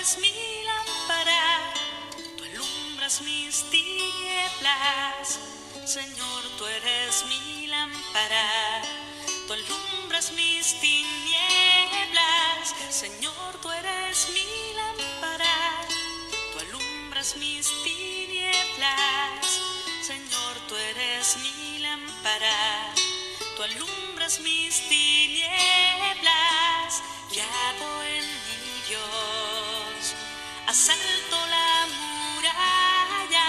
eres mi lámpara, tú alumbras mis tinieblas. Señor, tú eres mi lámpara, tú alumbras mis tinieblas. Señor, tú eres mi lámpara, tú alumbras mis tinieblas. Señor, tú eres mi lámpara, tú alumbras mis tinieblas. Guiado en mi Dios, asalto la muralla.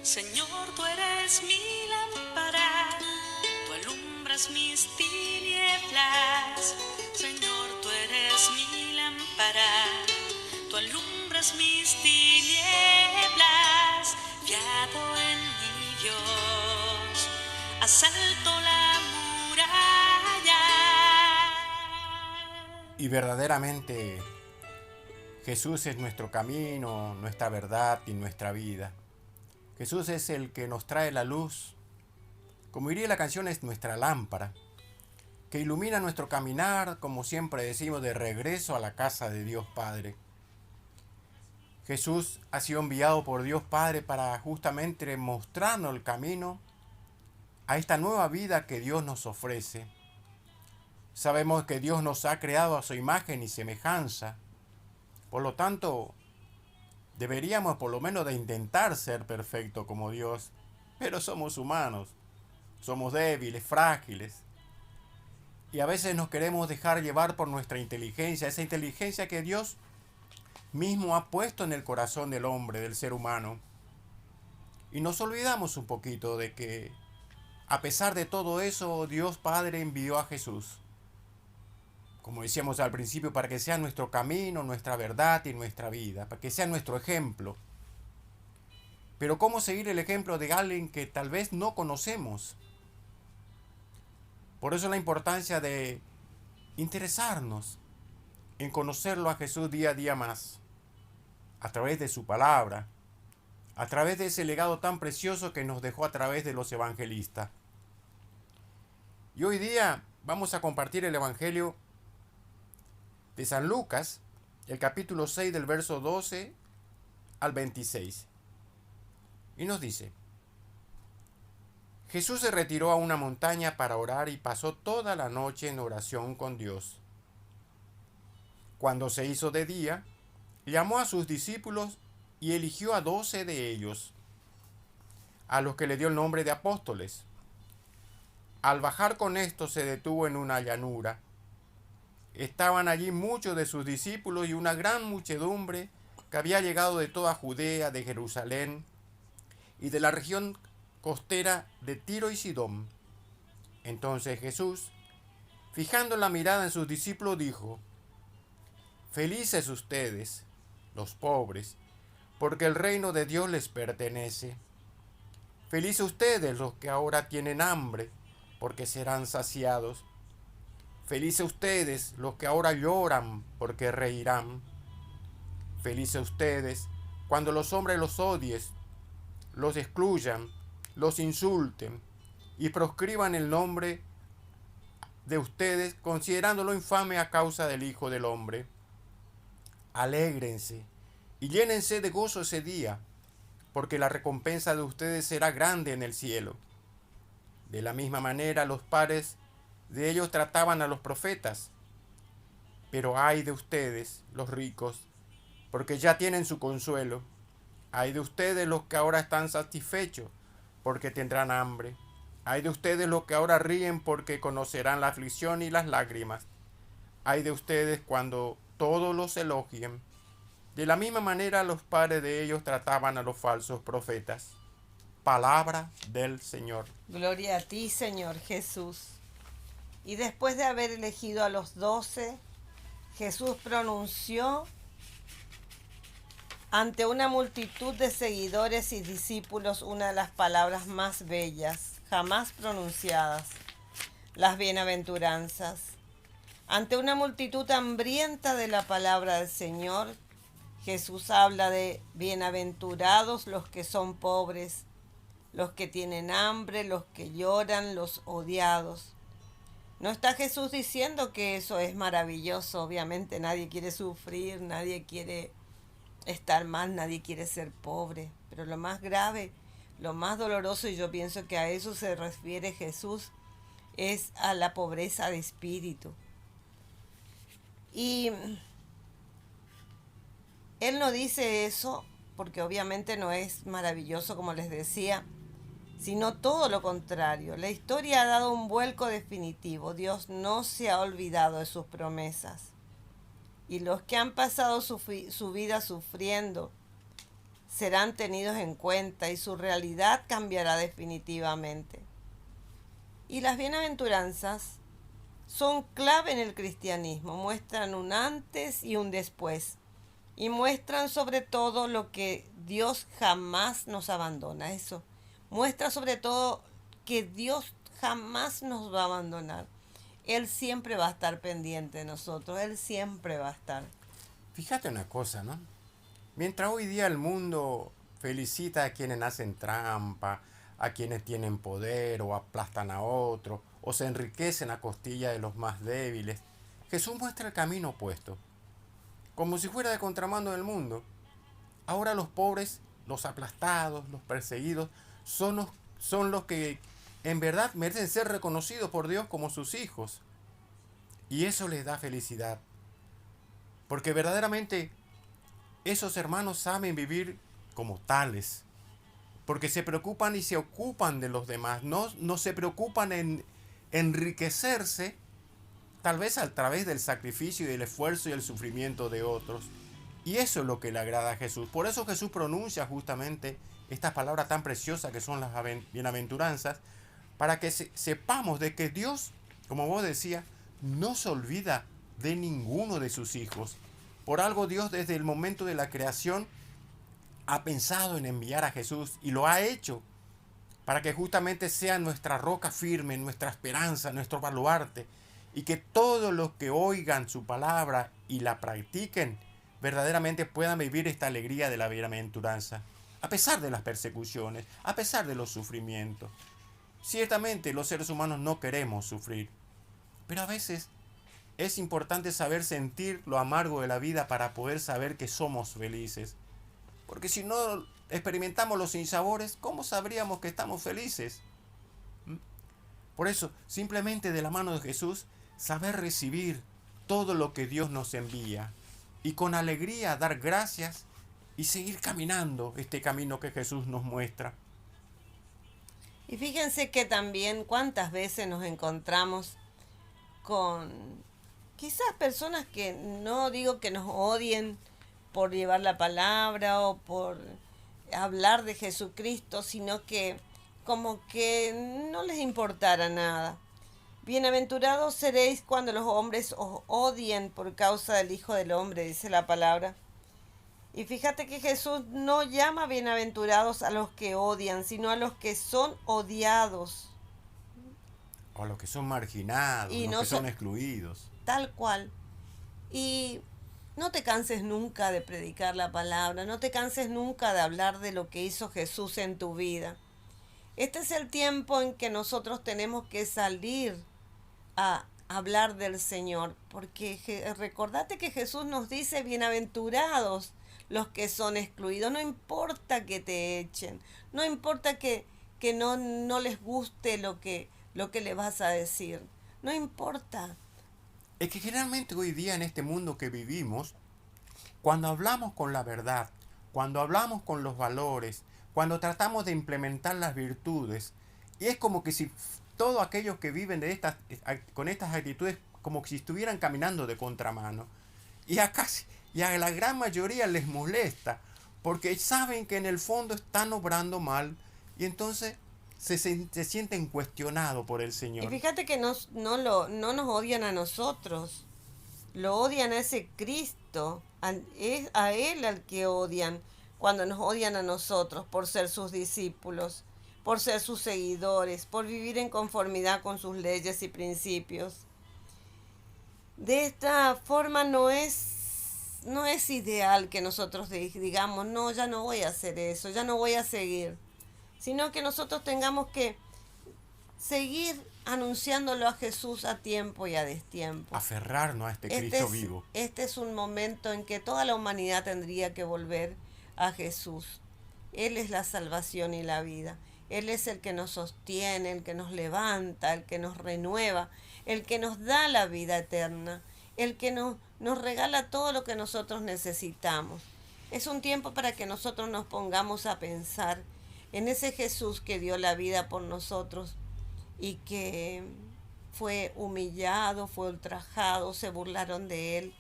Señor, tú eres mi lámpara, tú alumbras mis tinieblas. Señor, tú eres mi lámpara, tú alumbras mis tinieblas. Guiado en mi Dios, asalto la muralla. Y verdaderamente Jesús es nuestro camino, nuestra verdad y nuestra vida. Jesús es el que nos trae la luz. Como diría la canción, es nuestra lámpara, que ilumina nuestro caminar, como siempre decimos, de regreso a la casa de Dios Padre. Jesús ha sido enviado por Dios Padre para justamente mostrarnos el camino a esta nueva vida que Dios nos ofrece. Sabemos que Dios nos ha creado a su imagen y semejanza. Por lo tanto, deberíamos por lo menos de intentar ser perfectos como Dios. Pero somos humanos, somos débiles, frágiles. Y a veces nos queremos dejar llevar por nuestra inteligencia, esa inteligencia que Dios mismo ha puesto en el corazón del hombre, del ser humano. Y nos olvidamos un poquito de que, a pesar de todo eso, Dios Padre envió a Jesús, como decíamos al principio, para que sea nuestro camino, nuestra verdad y nuestra vida, para que sea nuestro ejemplo. Pero ¿cómo seguir el ejemplo de alguien que tal vez no conocemos? Por eso la importancia de interesarnos en conocerlo a Jesús día a día más, a través de su palabra, a través de ese legado tan precioso que nos dejó a través de los evangelistas. Y hoy día vamos a compartir el Evangelio de San Lucas, el capítulo 6 del verso 12 al 26. Y nos dice: Jesús se retiró a una montaña para orar y pasó toda la noche en oración con Dios. Cuando se hizo de día, llamó a sus discípulos y eligió a 12 de ellos, a los que le dio el nombre de apóstoles. Al bajar con estos se detuvo en una llanura. Estaban allí muchos de sus discípulos y una gran muchedumbre que había llegado de toda Judea, de Jerusalén y de la región costera de Tiro y Sidón. Entonces Jesús, fijando la mirada en sus discípulos, dijo: Felices ustedes, los pobres, porque el reino de Dios les pertenece. Felices ustedes los que ahora tienen hambre, porque serán saciados. Felices ustedes los que ahora lloran, porque reirán. Felices ustedes cuando los hombres los odien, los excluyan, los insulten y proscriban el nombre de ustedes, considerándolo infame a causa del Hijo del Hombre. Alégrense y llénense de gozo ese día, porque la recompensa de ustedes será grande en el cielo. De la misma manera los padres de ellos trataban a los profetas. Pero ay de ustedes, los ricos, porque ya tienen su consuelo. Ay de ustedes los que ahora están satisfechos, porque tendrán hambre. Ay de ustedes los que ahora ríen, porque conocerán la aflicción y las lágrimas. Ay de ustedes cuando todos los elogien. De la misma manera los padres de ellos trataban a los falsos profetas. Palabra del Señor. Gloria a ti, Señor Jesús. Y después de haber elegido a los 12, Jesús pronunció ante una multitud de seguidores y discípulos una de las palabras más bellas jamás pronunciadas, las bienaventuranzas. Ante una multitud hambrienta de la palabra del Señor, Jesús habla de bienaventurados los que son pobres, los que tienen hambre, los que lloran, los odiados. No está Jesús diciendo que eso es maravilloso. Obviamente nadie quiere sufrir, nadie quiere estar mal, nadie quiere ser pobre. Pero lo más grave, lo más doloroso, y yo pienso que a eso se refiere Jesús, es a la pobreza de espíritu. Y Él no dice eso porque obviamente no es maravilloso, como les decía, sino todo lo contrario. La historia ha dado un vuelco definitivo. Dios no se ha olvidado de sus promesas. Y los que han pasado su vida sufriendo serán tenidos en cuenta y su realidad cambiará definitivamente. Y las bienaventuranzas son clave en el cristianismo. Muestran un antes y un después. Y muestran sobre todo lo que Dios jamás nos abandona. Eso muestra sobre todo que Dios jamás nos va a abandonar. Él siempre va a estar pendiente de nosotros. Él siempre va a estar. Fíjate una cosa, ¿no? Mientras hoy día el mundo felicita a quienes hacen trampa, a quienes tienen poder o aplastan a otros, o se enriquecen a costilla de los más débiles, Jesús muestra el camino opuesto. Como si fuera de contramano del mundo. Ahora los pobres, los aplastados, los perseguidos, son los que en verdad merecen ser reconocidos por Dios como sus hijos. Y eso les da felicidad. Porque verdaderamente esos hermanos saben vivir como tales. Porque se preocupan y se ocupan de los demás. No se preocupan en enriquecerse, tal vez a través del sacrificio y del esfuerzo y el sufrimiento de otros. Y eso es lo que le agrada a Jesús. Por eso Jesús pronuncia justamente estas palabras tan preciosas que son las bienaventuranzas, para que sepamos de que Dios, como vos decías, no se olvida de ninguno de sus hijos. Por algo Dios desde el momento de la creación ha pensado en enviar a Jesús y lo ha hecho para que justamente sea nuestra roca firme, nuestra esperanza, nuestro baluarte, y que todos los que oigan su palabra y la practiquen verdaderamente puedan vivir esta alegría de la bienaventuranza, a pesar de las persecuciones, a pesar de los sufrimientos. Ciertamente los seres humanos no queremos sufrir, pero a veces es importante saber sentir lo amargo de la vida para poder saber que somos felices. Porque si no experimentamos los sinsabores, ¿cómo sabríamos que estamos felices? Por eso, simplemente de la mano de Jesús, saber recibir todo lo que Dios nos envía y con alegría dar gracias y seguir caminando este camino que Jesús nos muestra. Y fíjense que también cuántas veces nos encontramos con quizás personas que no digo que nos odien por llevar la palabra o por hablar de Jesucristo, sino que como que no les importara nada. Bienaventurados seréis cuando los hombres os odien por causa del Hijo del Hombre, dice la palabra. Y fíjate que Jesús no llama bienaventurados a los que odian, sino a los que son odiados. O a los que son marginados, Y los no que son excluidos. Tal cual. Y no te canses nunca de predicar la palabra, no te canses nunca de hablar de lo que hizo Jesús en tu vida. Este es el tiempo en que nosotros tenemos que salir a hablar del Señor, porque recordate que Jesús nos dice bienaventurados los que son excluidos. No importa que te echen, no importa que no les guste lo que le vas a decir, no importa. Es que generalmente hoy día en este mundo que vivimos, cuando hablamos con la verdad, cuando hablamos con los valores, cuando tratamos de implementar las virtudes, y es como que si todos aquellos que viven con estas actitudes como si estuvieran caminando de contramano, y a la gran mayoría les molesta, porque saben que en el fondo están obrando mal, y entonces se sienten cuestionados por el Señor. Y fíjate que no nos odian a nosotros, lo odian a ese Cristo, es a Él al que odian cuando nos odian a nosotros por ser sus discípulos, por ser sus seguidores, por vivir en conformidad con sus leyes y principios. De esta forma no es ideal que nosotros digamos, no, ya no voy a hacer eso, ya no voy a seguir, sino que nosotros tengamos que seguir anunciándolo a Jesús a tiempo y a destiempo. Aferrarnos a este Cristo vivo. Este es un momento en que toda la humanidad tendría que volver a Jesús. Él es la salvación y la vida. Él es el que nos sostiene, el que nos levanta, el que nos renueva, el que nos da la vida eterna, el que nos regala todo lo que nosotros necesitamos. Es un tiempo para que nosotros nos pongamos a pensar en ese Jesús que dio la vida por nosotros y que fue humillado, fue ultrajado, se burlaron de él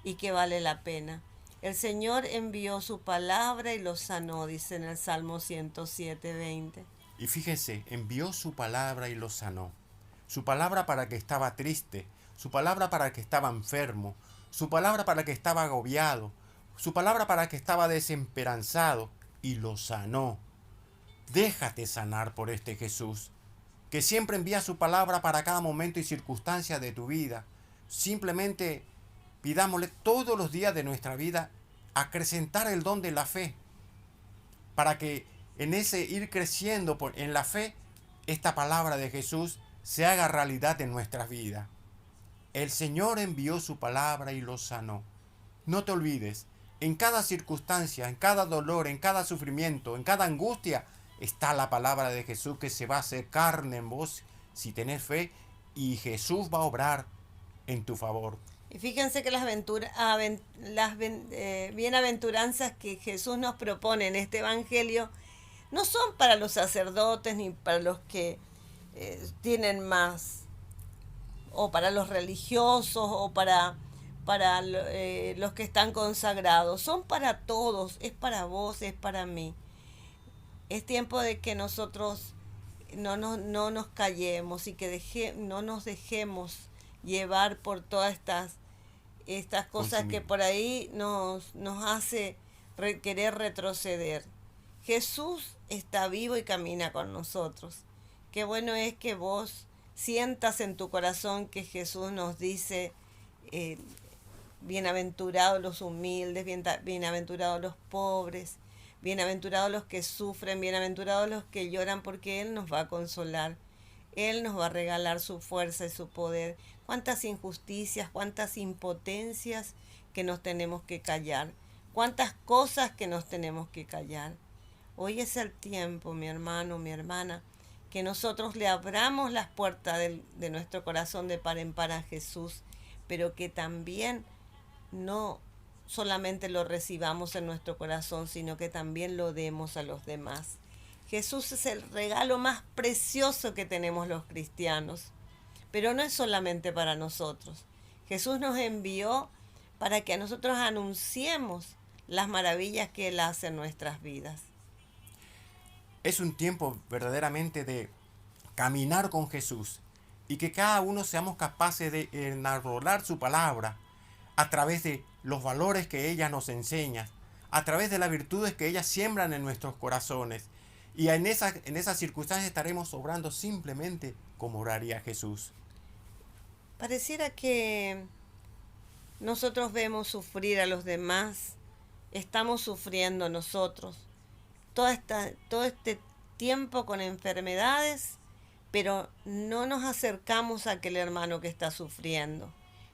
y que vale la pena. El Señor envió su palabra y lo sanó, dice en el Salmo 107:20. Y fíjese, envió su palabra y lo sanó. Su palabra para que estaba triste, su palabra para que estaba enfermo, su palabra para que estaba agobiado, su palabra para que estaba desesperanzado y lo sanó. Déjate sanar por este Jesús, que siempre envía su palabra para cada momento y circunstancia de tu vida. Simplemente pidámosle todos los días de nuestra vida acrecentar el don de la fe, para que en ese ir creciendo en la fe, esta palabra de Jesús se haga realidad en nuestras vidas. El Señor envió su palabra y lo sanó. No te olvides, en cada circunstancia, en cada dolor, en cada sufrimiento, en cada angustia, está la palabra de Jesús que se va a hacer carne en vos si tenés fe, y Jesús va a obrar en tu favor. Y fíjense que bienaventuranzas que Jesús nos propone en este Evangelio no son para los sacerdotes ni para los que tienen más, o para los religiosos, o para los que están consagrados. Son para todos, es para vos, es para mí. Es tiempo de que nosotros no nos callemos y que no nos dejemos llevar por todas estas cosas que por ahí nos hace querer retroceder. Jesús está vivo y camina con nosotros. Qué bueno es que vos sientas en tu corazón que Jesús nos dice, bienaventurados los humildes, bienaventurados los pobres, bienaventurados los que sufren, bienaventurados los que lloran, porque Él nos va a consolar. Él nos va a regalar su fuerza y su poder. Cuántas injusticias, cuántas impotencias que nos tenemos que callar. Cuántas cosas que nos tenemos que callar. Hoy es el tiempo, mi hermano, mi hermana, que nosotros le abramos las puertas de nuestro corazón de par en par a Jesús, pero que también no solamente lo recibamos en nuestro corazón, sino que también lo demos a los demás. Jesús es el regalo más precioso que tenemos los cristianos, pero no es solamente para nosotros. Jesús nos envió para que nosotros anunciemos las maravillas que Él hace en nuestras vidas. Es un tiempo verdaderamente de caminar con Jesús y que cada uno seamos capaces de enarbolar su palabra a través de los valores que ella nos enseña, a través de las virtudes que ellas siembran en nuestros corazones. Y en esas circunstancias estaremos obrando simplemente como oraría Jesús. Pareciera que nosotros vemos sufrir a los demás, estamos sufriendo nosotros. Todo este tiempo con enfermedades, pero no nos acercamos a aquel hermano que está sufriendo.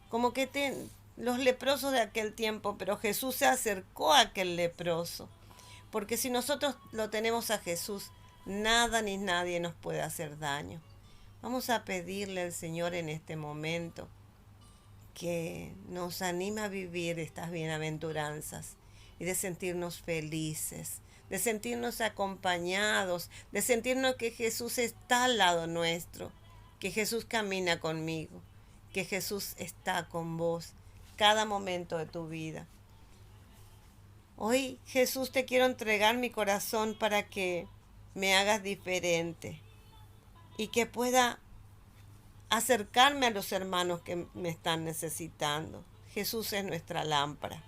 Como que los leprosos de aquel tiempo, pero Jesús se acercó a aquel leproso. Porque si nosotros lo tenemos a Jesús, nada ni nadie nos puede hacer daño. Vamos a pedirle al Señor en este momento que nos anime a vivir estas bienaventuranzas y de sentirnos felices, de sentirnos acompañados, de sentirnos que Jesús está al lado nuestro, que Jesús camina conmigo, que Jesús está con vos cada momento de tu vida. Hoy, Jesús, te quiero entregar mi corazón para que me hagas diferente y que pueda acercarme a los hermanos que me están necesitando. Jesús es nuestra lámpara.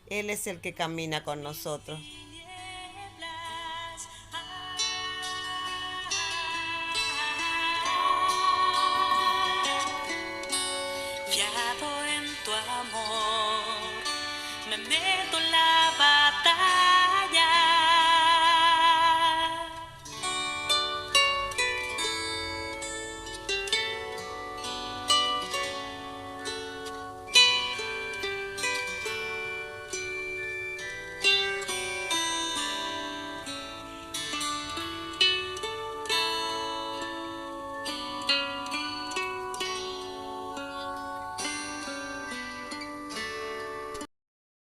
Él es el que camina con nosotros. Ya en tu amor. Me meto en la batalla